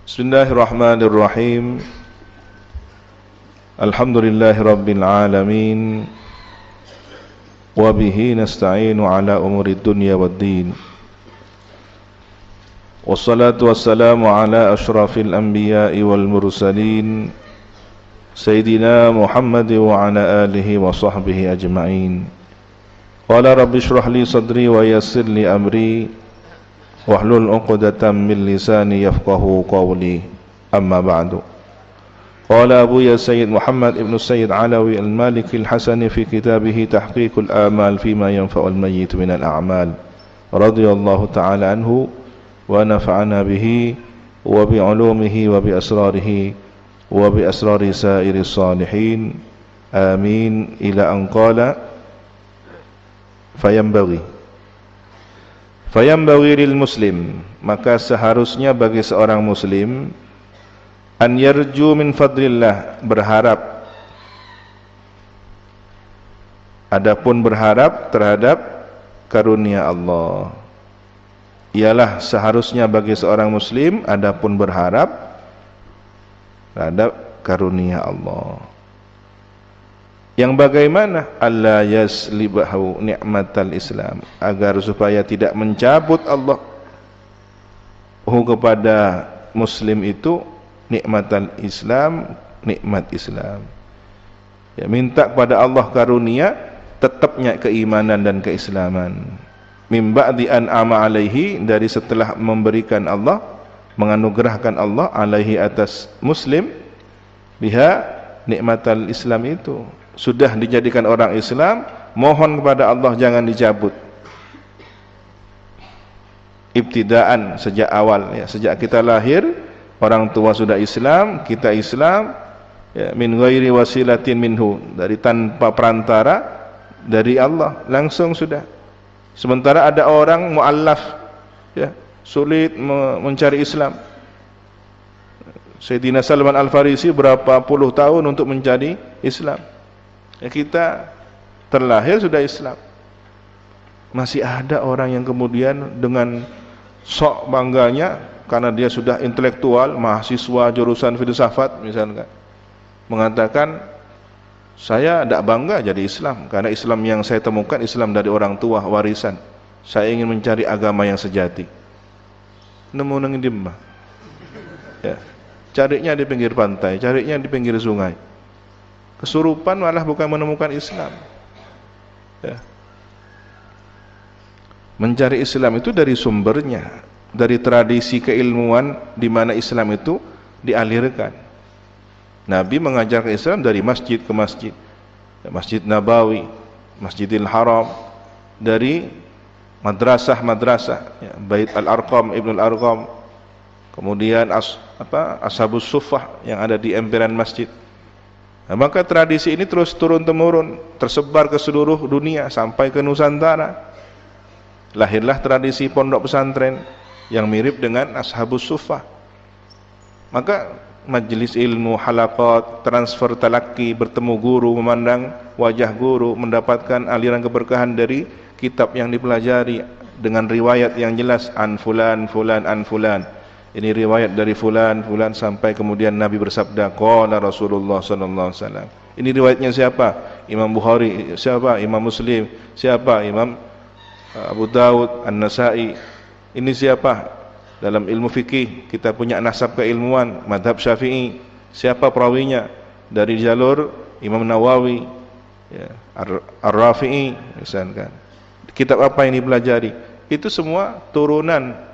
Bismillahirrahmanirrahim. Alhamdulillahi rabbil alamin. Wa bihi nasta'inu ala umurid dunya waddin. Wassalatu wassalamu ala ashrafil anbiya'i wal mursalin Sayyidina Muhammad wa ala alihi wa sahbihi ajma'in. Qala rabbi shrah li sadri wa yassir li amri wahlul 'uqdatam min lisani yafqahu qawli. Amma ba'du. Qala Abu ya Sayyid Muhammad ibn Sayyid Alawi al-Maliki al-Hasani fi kitabih Tahqiqul Amal fima yanfa'ul mayyit min al-a'mal. Radhiyallahu ta'ala anhu wa nafa'ana bihi wa bi 'ulumihi wa bi asrarihi wa bi asrari sairi salihin. Amin. Ila an qala Fayambaghi lil muslim, maka seharusnya bagi seorang muslim an yarju min fadlillah, berharap, adapun berharap terhadap karunia Allah. Ialah seharusnya bagi seorang muslim adapun berharap terhadap karunia Allah. Yang bagaimana? Allah yaslibahu ni'matal Islam, agar supaya tidak mencabut Allah kepada muslim itu nikmatal Islam, nikmat Islam. Ya, minta kepada Allah karunia tetapnya keimanan dan keislaman. Min ba'di an ama alaihi, dari setelah memberikan Allah, menganugerahkan Allah alaihi atas muslim, biha nikmatal Islam itu. Sudah dijadikan orang Islam, mohon kepada Allah jangan dicabut. Ibtidaan, sejak awal, ya, sejak kita lahir, orang tua sudah Islam, kita Islam, ya, min ghairi wasilatin minhu, dari tanpa perantara dari Allah, langsung sudah. Sementara ada orang mu'allaf, ya, sulit mencari Islam. Sayyidina Salman Al-Farisi berapa puluh tahun untuk mencari Islam. Ya, kita terlahir sudah Islam. Masih ada orang yang kemudian dengan sok bangganya karena dia sudah intelektual, mahasiswa jurusan filsafat misalnya, mengatakan saya tidak bangga jadi Islam karena Islam yang saya temukan Islam dari orang tua warisan. Saya ingin mencari agama yang sejati. Nemu nang dimah. Ya. Carinya di pinggir pantai, carinya di pinggir sungai. Kesurupan malah bukan menemukan Islam, ya. Mencari Islam itu dari sumbernya, dari tradisi keilmuan di mana Islam itu dialirkan. Nabi mengajarkan Islam dari masjid ke masjid, Masjid Nabawi, Masjidil Haram, dari madrasah-madrasah, ya, Bait Al-Arqam, Ibnul Arqam, kemudian Ashabus Suffah yang ada di emperan masjid. Nah, maka tradisi ini terus turun-temurun, tersebar ke seluruh dunia sampai ke Nusantara. Lahirlah tradisi pondok pesantren yang mirip dengan Ashabus Suffah. Maka majelis ilmu, halaqat, transfer talaki, bertemu guru, memandang wajah guru, mendapatkan aliran keberkahan dari kitab yang dipelajari dengan riwayat yang jelas, an fulan, fulan, an fulan. Ini riwayat dari fulan, fulan, sampai kemudian Nabi bersabda, qala Rasulullah sallallahu alaihi wasallam. Ini riwayatnya siapa? Imam Bukhari. Siapa? Imam Muslim. Siapa? Imam Abu Daud, An-Nasa'i. Ini siapa? Dalam ilmu fikih kita punya nasab keilmuan, madhab Syafi'i. Siapa perawinya? Dari jalur Imam Nawawi, ya, Ar-Rafi'i misalkan. Kitab apa yang dipelajari? Itu semua turunan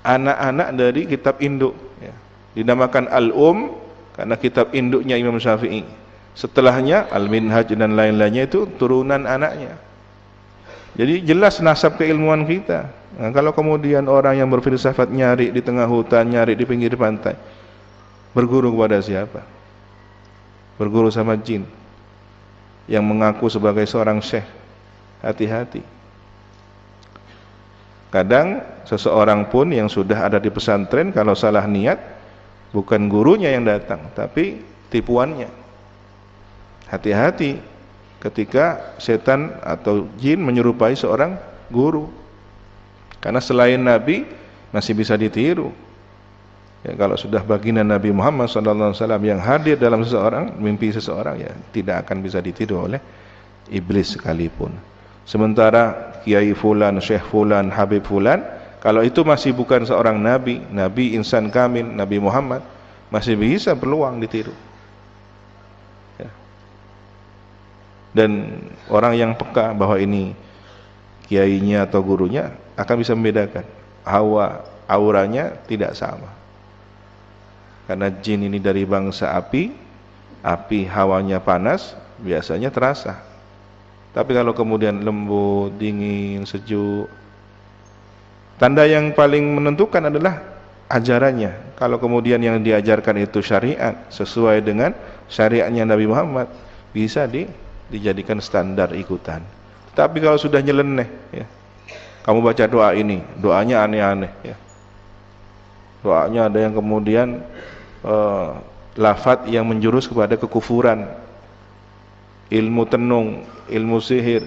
anak-anak dari kitab induk, ya. Dinamakan Al-Um karena kitab induknya Imam Syafi'i. Setelahnya Al-Minhaj dan lain-lainnya itu turunan anaknya. Jadi jelas nasab keilmuan kita. Nah, kalau kemudian orang yang berfilsafat nyari di tengah hutan, nyari di pinggir pantai, berguru kepada siapa? Berguru sama jin yang mengaku sebagai seorang syekh. Hati-hati. Kadang seseorang pun yang sudah ada di pesantren, kalau salah niat, bukan gurunya yang datang, tapi tipuannya. Hati-hati ketika setan atau jin menyerupai seorang guru. Karena selain Nabi masih bisa ditiru. Ya, kalau sudah baginda Nabi Muhammad SAW yang hadir dalam seseorang, mimpi seseorang, ya tidak akan bisa ditiru oleh iblis sekalipun. Sementara Kiai Fulan, Syekh Fulan, Habib Fulan, kalau itu masih bukan seorang Nabi, Nabi insan kamil, Nabi Muhammad, masih bisa peluang ditiru. Ya. Dan orang yang peka bahwa ini kiainya atau gurunya akan bisa membedakan. Hawa, auranya tidak sama. Karena jin ini dari bangsa api, api hawanya panas, biasanya terasa. Tapi kalau kemudian lembut, dingin, sejuk, tanda yang paling menentukan adalah ajarannya. Kalau kemudian yang diajarkan itu syariat, sesuai dengan syariatnya Nabi Muhammad, bisa dijadikan standar ikutan. Tapi kalau sudah nyeleneh, ya, kamu baca doa ini, doanya aneh-aneh, ya. Doanya ada yang kemudian lafaz yang menjurus kepada kekufuran, ilmu tenung, ilmu sihir.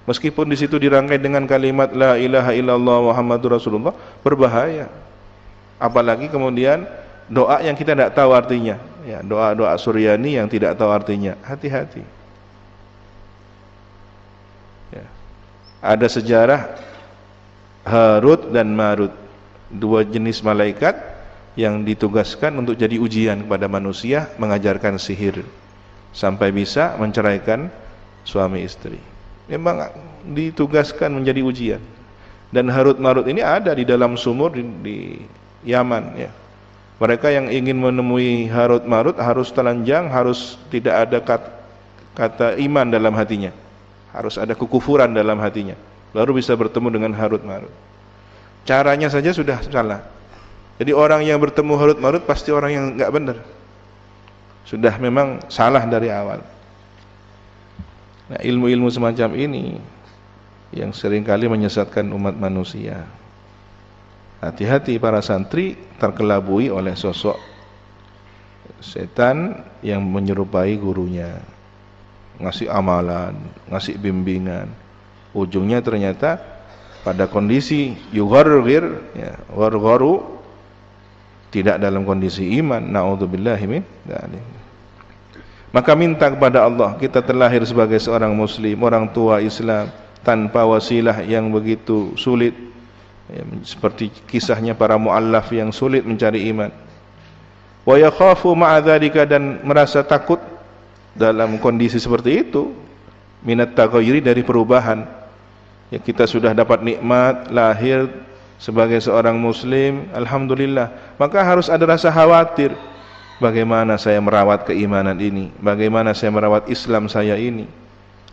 Meskipun di situ dirangkai dengan kalimat la ilaha illallah Muhammadur Rasulullah, berbahaya. Apalagi kemudian doa yang kita tidak tahu artinya, ya, doa-doa Suryani yang tidak tahu artinya. Hati-hati. Ya. Ada sejarah Harut dan Marut, dua jenis malaikat yang ditugaskan untuk jadi ujian kepada manusia, mengajarkan sihir sampai bisa menceraikan suami istri. Memang ditugaskan menjadi ujian. Dan Harut Marut ini ada di dalam sumur di Yaman, ya. Mereka yang ingin menemui Harut Marut harus telanjang, harus tidak ada kata iman dalam hatinya, harus ada kekufuran dalam hatinya, baru bisa bertemu dengan Harut Marut. Caranya saja sudah salah. Jadi orang yang bertemu Harut Marut pasti orang yang enggak benar, sudah memang salah dari awal. Nah, ilmu-ilmu semacam ini yang seringkali menyesatkan umat manusia. Hati-hati para santri terkelabui oleh sosok setan yang menyerupai gurunya, ngasih amalan, ngasih bimbingan, ujungnya ternyata pada kondisi yugharghir, ya, gharu, tidak dalam kondisi iman. Na'udzubillahi min dzalik. Maka minta kepada Allah, kita terlahir sebagai seorang muslim, orang tua Islam, tanpa wasilah yang begitu sulit, ya, seperti kisahnya para muallaf yang sulit mencari iman. Wa yakhafu ma'a dzalika, dan merasa takut dalam kondisi seperti itu, minat taghayyuri, dari perubahan. Ya, kita sudah dapat nikmat lahir sebagai seorang muslim, alhamdulillah, maka harus ada rasa khawatir. Bagaimana saya merawat keimanan ini? Bagaimana saya merawat Islam saya ini?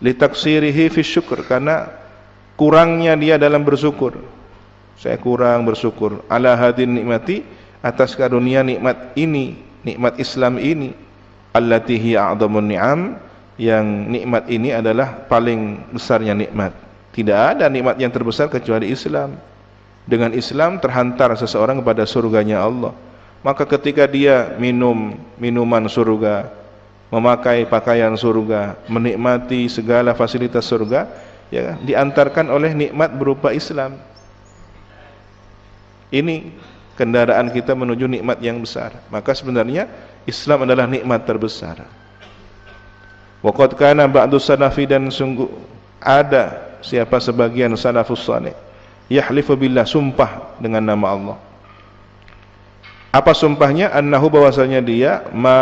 Litaksirihi fi syukur, karena kurangnya dia dalam bersyukur. Saya kurang bersyukur. Ala hadin nikmati, atas karunia nikmat ini, nikmat Islam ini. Allati hiya a'dhamun ni'am, yang nikmat ini adalah paling besarnya nikmat. Tidak ada nikmat yang terbesar kecuali Islam. Dengan Islam terhantar seseorang kepada surganya Allah. Maka ketika dia minum minuman surga, memakai pakaian surga, menikmati segala fasilitas surga, ya, diantarkan oleh nikmat berupa Islam. Ini kendaraan kita menuju nikmat yang besar. Maka sebenarnya Islam adalah nikmat terbesar. Wa qad kana ba'du salafi, dan sungguh ada siapa sebagian salafus saleh, yahlifu billah, sumpah dengan nama Allah. Apa sumpahnya? Annahu, bahwasanya dia, ma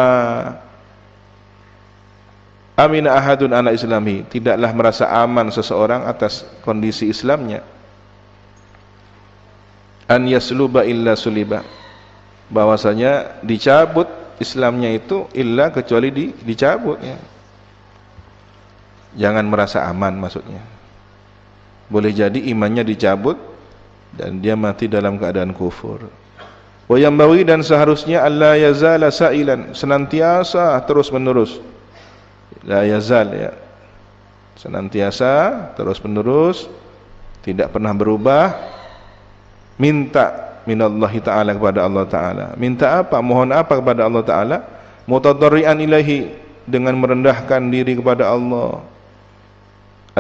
amina ahadun ala islami, tidaklah merasa aman seseorang atas kondisi Islamnya. An yasluba illa suliba, bahwasanya dicabut Islamnya itu illa, kecuali dicabut, ya. Jangan merasa aman, maksudnya. Boleh jadi imannya dicabut dan dia mati dalam keadaan kufur. Wa yambawi, dan seharusnya alla yazala sa'ilan, senantiasa terus menerus. La yazal, ya, senantiasa terus menerus, tidak pernah berubah, minta minallahi ta'ala, kepada Allah Ta'ala. Minta apa? Mohon apa kepada Allah Ta'ala? Mutadarrian ilahi, dengan merendahkan diri kepada Allah.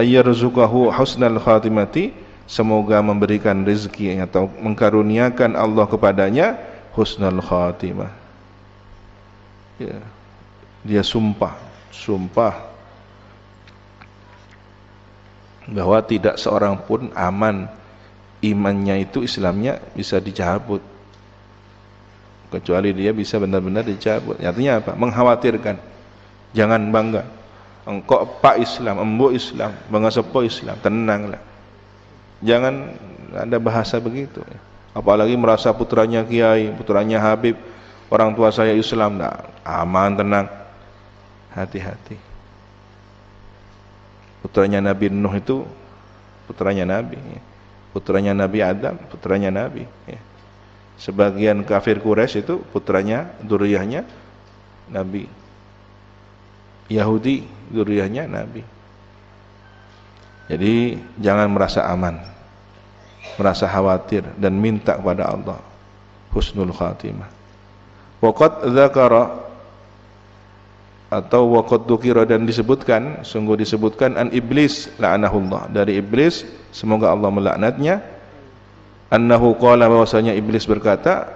Ayyarzuqahu husnal khatimati, semoga memberikan rezeki atau mengkaruniakan Allah kepadanya husnul khatimah. Ya. Dia sumpah bahwa tidak seorang pun aman imannya itu, Islamnya bisa dicabut, kecuali dia bisa benar-benar dicabut. Artinya apa? Mengkhawatirkan. Jangan bangga. Engkau pak Islam, embu Islam, bangga sepo Islam. Tenanglah. Jangan ada bahasa begitu. Apalagi merasa putranya kiai, putranya habib, orang tua saya Islam. Nah, aman, tenang. Hati-hati. Putranya Nabi Nuh itu putranya Nabi. Putranya Nabi Adam, putranya Nabi. Sebagian kafir Quraisy itu putranya, dzurriyyahnya Nabi. Yahudi, dzurriyyahnya Nabi. Jadi jangan merasa aman, merasa khawatir, dan minta kepada Allah husnul khatimah. Waqad dzakara, atau waqad dzukira, dan disebutkan, sungguh disebutkan, an iblis la'anahullah, dari iblis, semoga Allah melaknatnya, annahu qala, bahwasanya iblis berkata,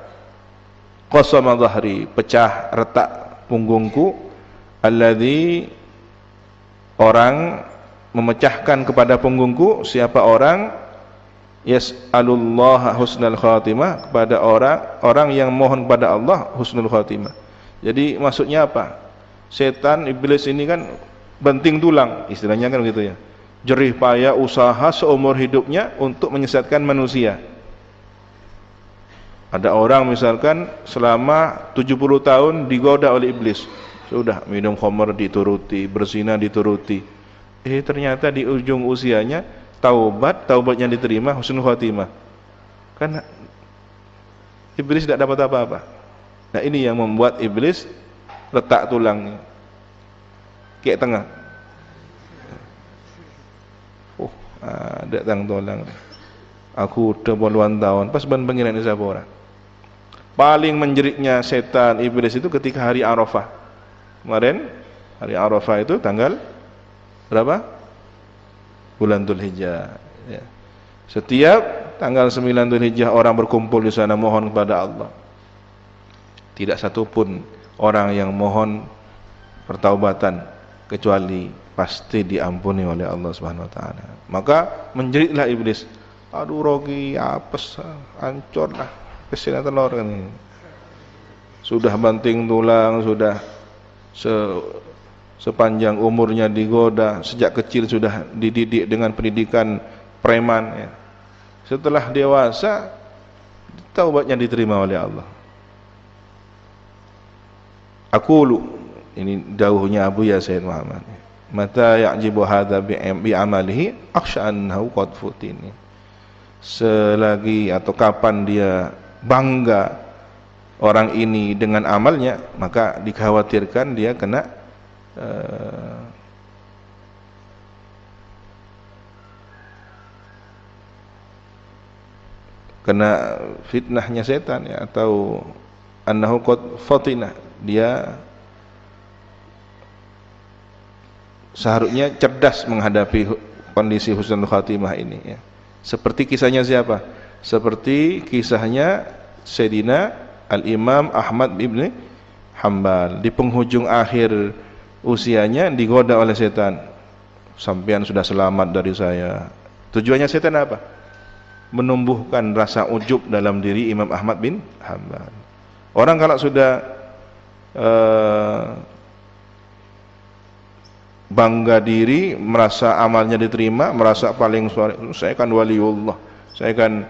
qasama dhahri, pecah retak punggungku, alladzi, orang memecahkan kepada punggungku, siapa orang, yas'alullah husnul khatimah, kepada orang yang mohon kepada Allah husnul khatimah. Jadi maksudnya apa? Setan, iblis ini kan banting tulang, istilahnya kan begitu ya. Jerih payah usaha seumur hidupnya untuk menyesatkan manusia. Ada orang misalkan selama 70 tahun digoda oleh iblis. Sudah minum khamr dituruti, berzina dituruti. Ternyata di ujung usianya taubatnya diterima, husnul khatimah. Kan iblis tidak dapat apa-apa. Nah, ini yang membuat iblis letak tulangnya kayak tengah. Datang tulang. Aku udah puluhan tahun pas ban pengiran ini siapa orang. Paling menjeritnya setan iblis itu ketika hari Arafah. Kemarin hari Arafah itu tanggal berapa? Bulan Dzulhijjah. Ya. Setiap tanggal 9 Dzulhijjah orang berkumpul di sana mohon kepada Allah. Tidak satu pun orang yang mohon pertaubatan kecuali pasti diampuni oleh Allah Subhanahu wa taala. Maka menjeritlah iblis. Aduh rogi, apes, hancur lah, kesini telur kan ini. Sudah banting tulang, sudah sepanjang umurnya digoda, sejak kecil sudah dididik dengan pendidikan preman ya. Setelah dewasa taubatnya diterima oleh Allah. Aqulu, ini dawuhnya Abu Ya Sayyid Muhammad, mata ya'jibu hadza bi amalihi akhsha annahu qad futini. Selagi atau kapan dia bangga orang ini dengan amalnya, maka dikhawatirkan dia kena fitnahnya setan ya, atau annahu qad fatina, dia seharusnya cerdas menghadapi kondisi husnul khatimah ini ya. Seperti kisahnya siapa? Seperti kisahnya Sayyidina Al-Imam Ahmad ibn Hanbal. Di penghujung akhir usianya digoda oleh setan. Sampean sudah selamat dari saya. Tujuannya setan apa? Menumbuhkan rasa ujub dalam diri Imam Ahmad bin Hanbal. Orang kalau sudah bangga diri, merasa amalnya diterima, merasa paling saya kan waliullah, saya kan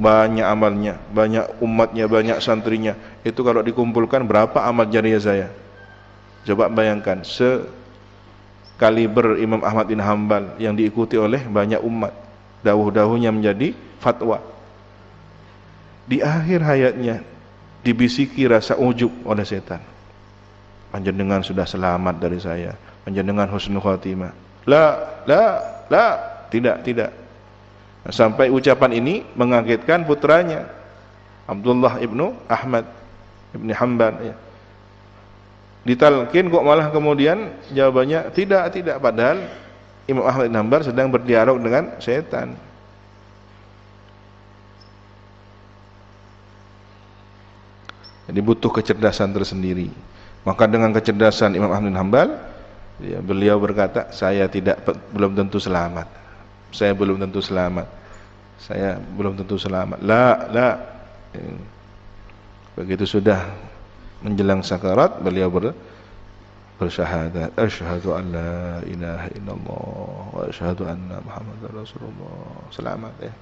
banyak amalnya, banyak umatnya, banyak santrinya. Itu kalau dikumpulkan berapa amal jariah saya? Coba bayangkan, sekaliber Imam Ahmad bin Hanbal yang diikuti oleh banyak umat, dawuh-dawuhnya menjadi fatwa. Di akhir hayatnya dibisiki rasa ujub oleh setan. Panjenengan sudah selamat dari saya, panjenengan husnul khatimah. La, tidak. Sampai ucapan ini mengagetkan putranya Abdullah ibnu Ahmad ibn Hanbal ya. Ditalkin kok malah kemudian jawabannya tidak, padahal Imam Ahmad bin Hanbal sedang berdialog dengan setan. Jadi butuh kecerdasan tersendiri. Maka dengan kecerdasan Imam Ahmad bin Hanbal, ya, beliau berkata, saya belum tentu selamat. Saya belum tentu selamat. Saya belum tentu selamat. La. Begitu sudah menjelang sakarat, beliau bersyahadat, asyhadu an la ilaha illallah wa asyhadu anna Muhammadar Rasulullah. Selamat ya.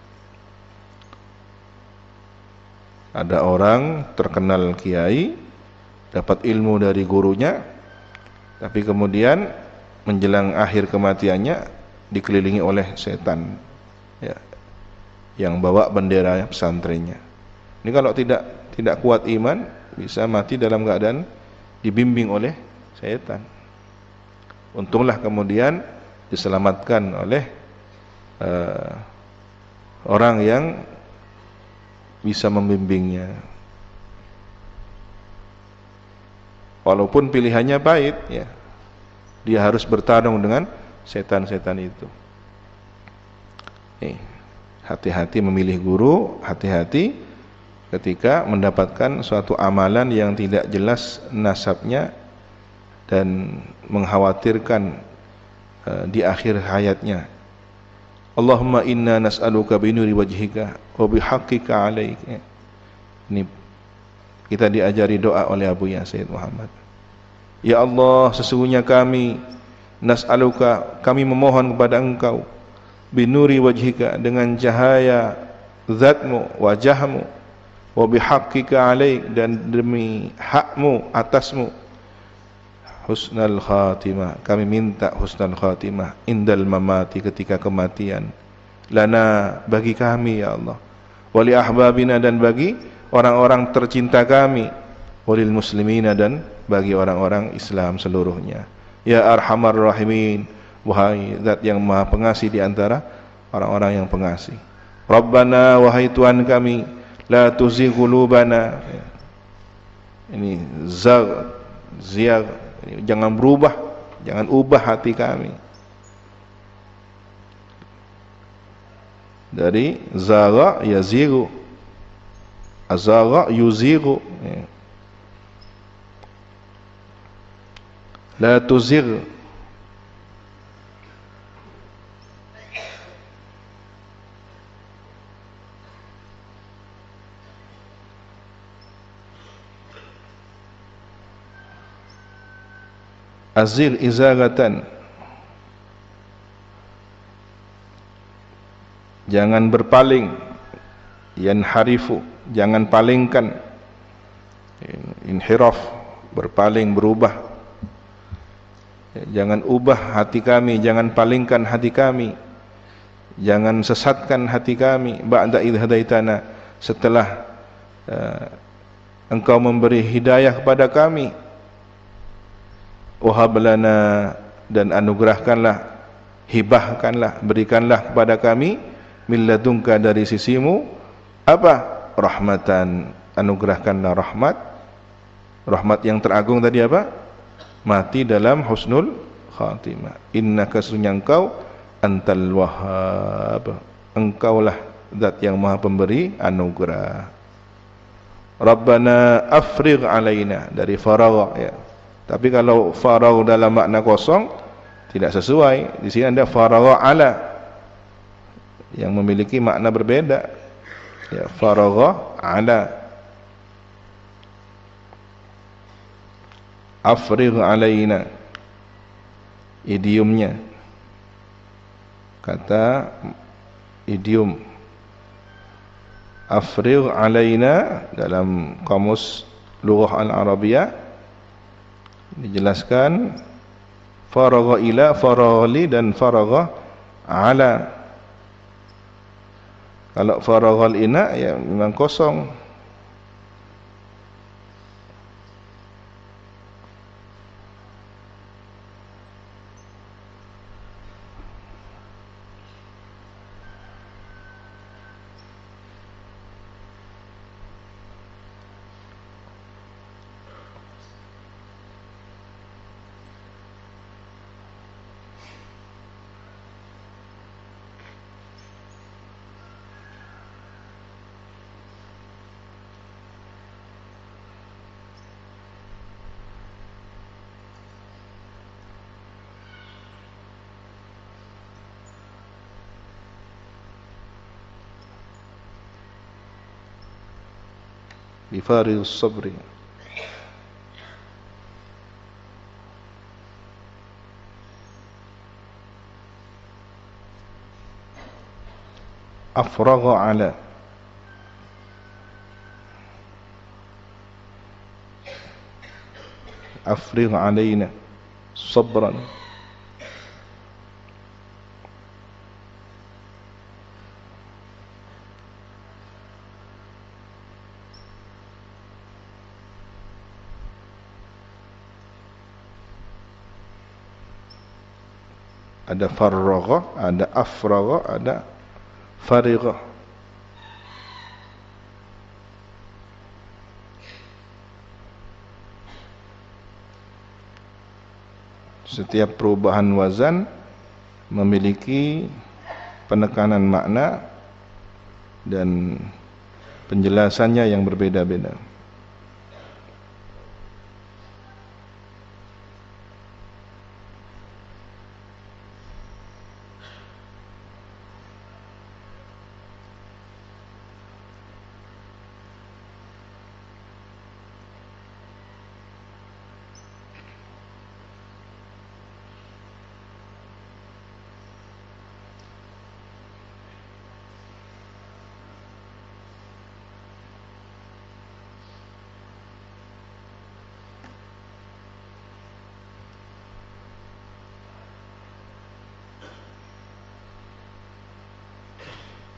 Ada orang terkenal kiai, dapat ilmu dari gurunya, tapi kemudian menjelang akhir kematiannya dikelilingi oleh setan, ya, yang bawa bendera pesantrennya. Ini kalau tidak kuat iman, bisa mati dalam keadaan dibimbing oleh setan. Untunglah kemudian diselamatkan oleh orang yang bisa membimbingnya. Walaupun pilihannya pahit, ya, dia harus bertarung dengan setan-setan itu. Hati-hati memilih guru, hati-hati ketika mendapatkan suatu amalan yang tidak jelas nasabnya dan mengkhawatirkan di akhir hayatnya. Allahumma inna nas'aluka binuri wajhika wa bihaqqika alaik. Ini kita diajari doa oleh Abu Sayyid Muhammad. Ya Allah, sesungguhnya kami nas'aluka, kami memohon kepada Engkau, binuri wajhika, dengan cahaya zatmu, wajahmu, wa bihaqqika alaik, dan demi hakmu atasmu, husnal khatimah, kami minta husnal khatimah indal mamati, ketika kematian, lana, bagi kami ya Allah, wali ahbabina, dan bagi orang-orang tercinta kami, walil muslimina, dan bagi orang-orang Islam seluruhnya. Ya arhamar rahimin, wahai zat yang maha pengasih di antara orang-orang yang pengasih. Rabbana, wahai Tuhan kami, la tuzigh qulubana, ini ziyag, jangan berubah, jangan ubah hati kami. Dari zagha yazighu, azagha yuzighu, la tuzigh. Azil izagatan, jangan berpaling. Yanharifu, jangan palingkan. Inhiraf, berpaling, berubah. Jangan ubah hati kami, jangan palingkan hati kami, jangan sesatkan hati kami. Ba'da idh hadaitana, setelah Engkau memberi hidayah kepada kami. Wahab lana, dan anugerahkanlah, hibahkanlah, berikanlah kepada kami, min ladunka, dari sisimu, apa? Rahmatan, anugerahkanlah rahmat. Rahmat yang teragung tadi apa? Mati dalam husnul khatimah. Innaka, sesungguhnya Engkau, antal wahhab, Engkaulah zat yang maha pemberi anugerah. Rabbana afrigh alaina, dari faragha, ya. Tapi kalau faragh dalam makna kosong tidak sesuai. Di sini ada faragha ala yang memiliki makna berbeda. Ya, faragha ala. Afrigh alaina, idiomnya, kata idiom afrigh alaina dalam kamus lughah al-arabiyah dijelaskan faragha ila, faragha li, dan faragha ala. Kalau faragha ina, ya memang kosong. بفارغ الصبر. أفرغ على أفرغ علينا صبرا. Ada farragha, ada afragha, ada farigha. Setiap perubahan wazan memiliki penekanan makna dan penjelasannya yang berbeda-beda.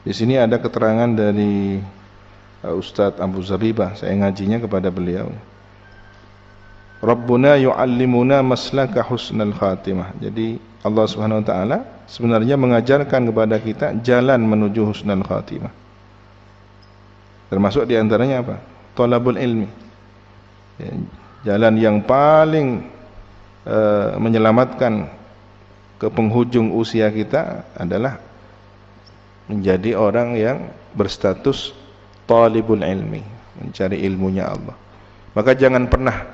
Di sini ada keterangan dari Ustadz Abu Zabibah, saya ngajinya kepada beliau. Rabbuna yu'allimuna maslaka husnal khatimah. Jadi Allah Subhanahu wa taala sebenarnya mengajarkan kepada kita jalan menuju husnul khatimah. Termasuk di antaranya apa? Thalabul ilmi. Ya, jalan yang paling menyelamatkan ke penghujung usia kita adalah menjadi orang yang berstatus talibul ilmi, mencari ilmunya Allah. Maka jangan pernah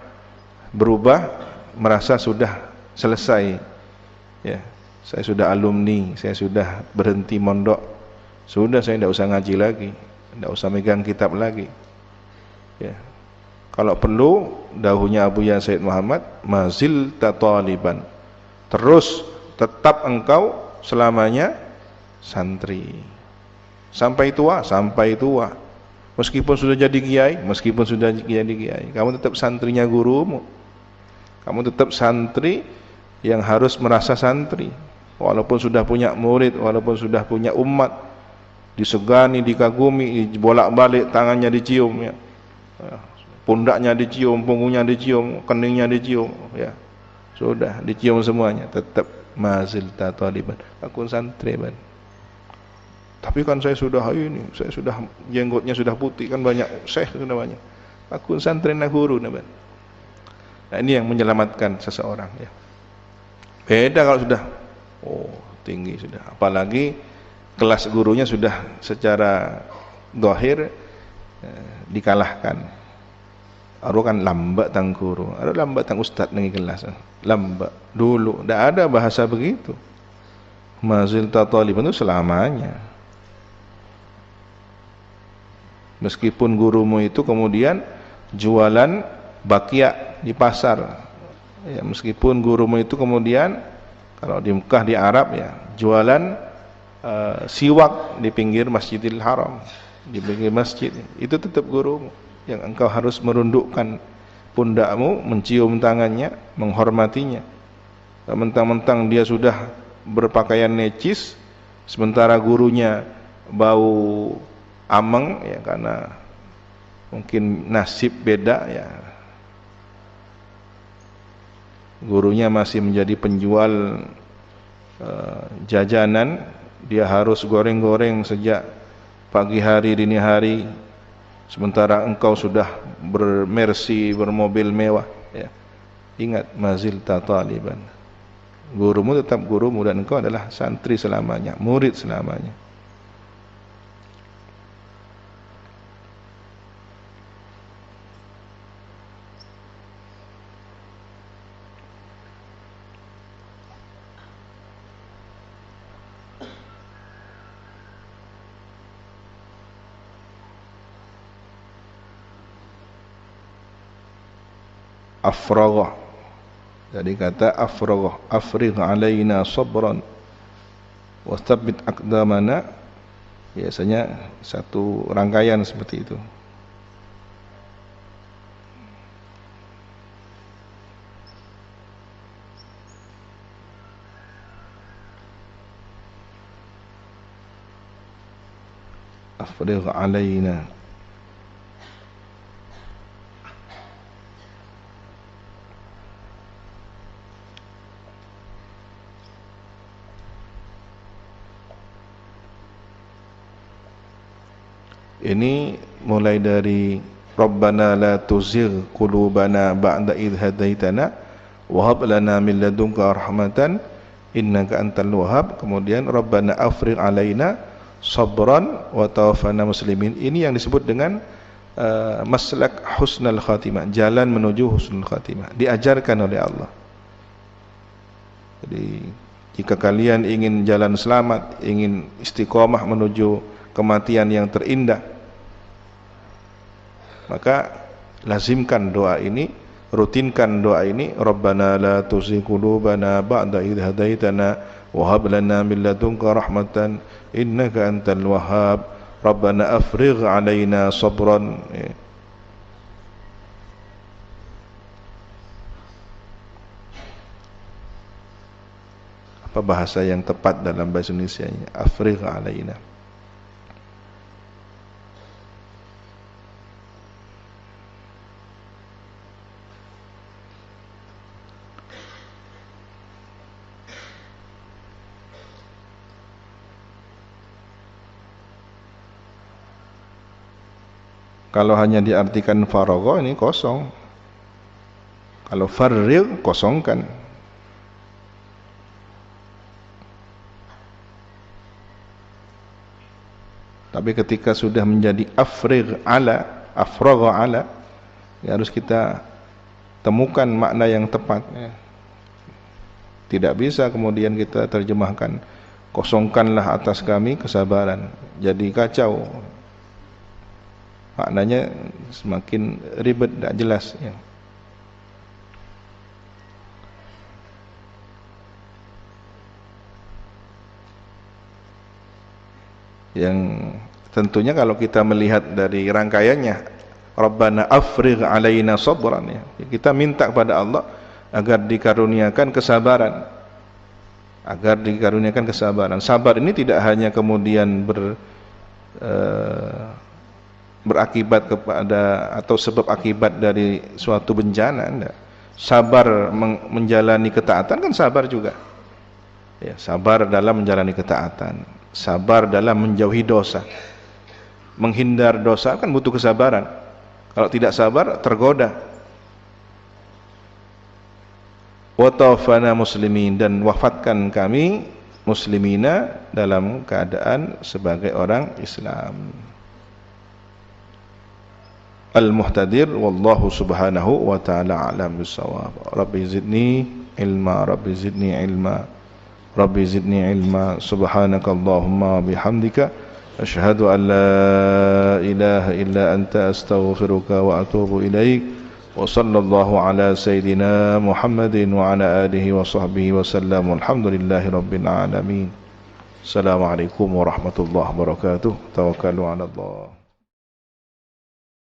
berubah merasa sudah selesai. Ya, saya sudah alumni, saya sudah berhenti mondok, sudah saya tidak usah ngaji lagi, tidak usah megang kitab lagi. Ya, kalau perlu, dahulunya Abu Ya Said Muhammad, mazil tataliban, terus tetap engkau selamanya santri sampai tua, sampai tua. Meskipun sudah jadi kiai, meskipun sudah jadi kiai, kamu tetap santrinya gurumu. Kamu tetap santri yang harus merasa santri, walaupun sudah punya murid, walaupun sudah punya umat, disegani, dikagumi, bolak-balik tangannya dicium, ya, pundaknya dicium, punggungnya dicium, keningnya dicium, ya, sudah dicium semuanya, tetap mazil tataliban, aku santri ban. Tapi kan saya sudah ini, saya sudah jenggotnya sudah putih, kan banyak syekh sudah banyak. Aku santri na guru ban. Nah, ini yang menyelamatkan seseorang, ya. Beda kalau sudah tinggi sudah, apalagi kelas gurunya sudah secara zahir dikalahkan. Aru kan lambat tang guru, ada lambat tang ustaz nengi kelas. Lambat dulu, tidak ada bahasa begitu. Mazil tataliban itu selamanya. Meskipun gurumu itu kemudian jualan bakya di pasar, ya, meskipun gurumu itu kemudian kalau di Mekah di Arab, ya, jualan siwak di pinggir Masjidil Haram, di pinggir masjid, itu tetap gurumu yang engkau harus merundukkan pundakmu, mencium tangannya, menghormatinya. Mentang-mentang dia sudah berpakaian necis, sementara gurunya bau ameng, ya, karena mungkin nasib beda, ya. Gurunya masih menjadi penjual jajanan, dia harus goreng-goreng sejak pagi hari, dini hari, sementara engkau sudah bermersi, bermobil mewah, ya. Ingat, mazil tataliban, gurumu tetap gurumu dan engkau adalah santri selamanya, murid selamanya. afragha. Jadi kata afragha, afrigh alaina sabran wa tsabbit aqdamana, biasanya satu rangkaian seperti itu. Afrigh alaina. Ini mulai dari Rabbana la tuzigh qulubana ba'da idh hadaitana wa hab lana min ladunka rahmatan innaka antal wahhab. Kemudian Rabbana afrigh alaina sabran wa tawaffana muslimin. Ini yang disebut dengan maslak husnul khatimah, jalan menuju husnul khatimah, diajarkan oleh Allah. Jadi jika kalian ingin jalan selamat, ingin istiqomah menuju kematian yang terindah, maka lazimkan doa ini, rutinkan doa ini. Rabbana la tuzigh qulubana ba'da idh hadaitana wa hab lana min ladunka rahmatan innaka antal wahhab. Rabbana afrigh alaina sabran. Apa bahasa yang tepat dalam bahasa Indonesianya? Afrigh alaina. Kalau hanya diartikan faragha, ini kosong. Kalau farrigh, kosongkan. Tapi ketika sudah menjadi afrigh ala, afragha ala, ya harus kita temukan makna yang tepat. Tidak bisa kemudian kita terjemahkan kosongkanlah atas kami kesabaran, jadi kacau. Maknanya semakin ribet, tidak jelas ya. Yang tentunya kalau kita melihat dari rangkaiannya, Rabbana afrigh alaina sabran, ya, kita minta kepada Allah agar dikaruniakan kesabaran, agar dikaruniakan kesabaran. Sabar ini tidak hanya kemudian berakibat kepada atau sebab akibat dari suatu bencana, enggak. Sabar menjalani ketaatan kan sabar juga. Ya, sabar dalam menjalani ketaatan, sabar dalam menjauhi dosa. Menghindar dosa kan butuh kesabaran. Kalau tidak sabar, tergoda. Wa tawaffana muslimin, dan wafatkan kami muslimina, dalam keadaan sebagai orang Islam. Al-Muhtadir, wallahu subhanahu wa ta'ala a'lam bis-shawab. Rabbi zidni ilma, Rabbi zidni ilma, Rabbi zidni ilma. Subhanakallahumma bihamdika asyhadu an la ilaha illa anta astaghfiruka wa atubu ilaik. Wa sallallahu ala sayyidina Muhammadin wa ala alihi wa sahbihi wa sallam. Alhamdulillahi rabbil alamin. Assalamualaikum warahmatullahi wabarakatuh. Tawakkalu ala Allah.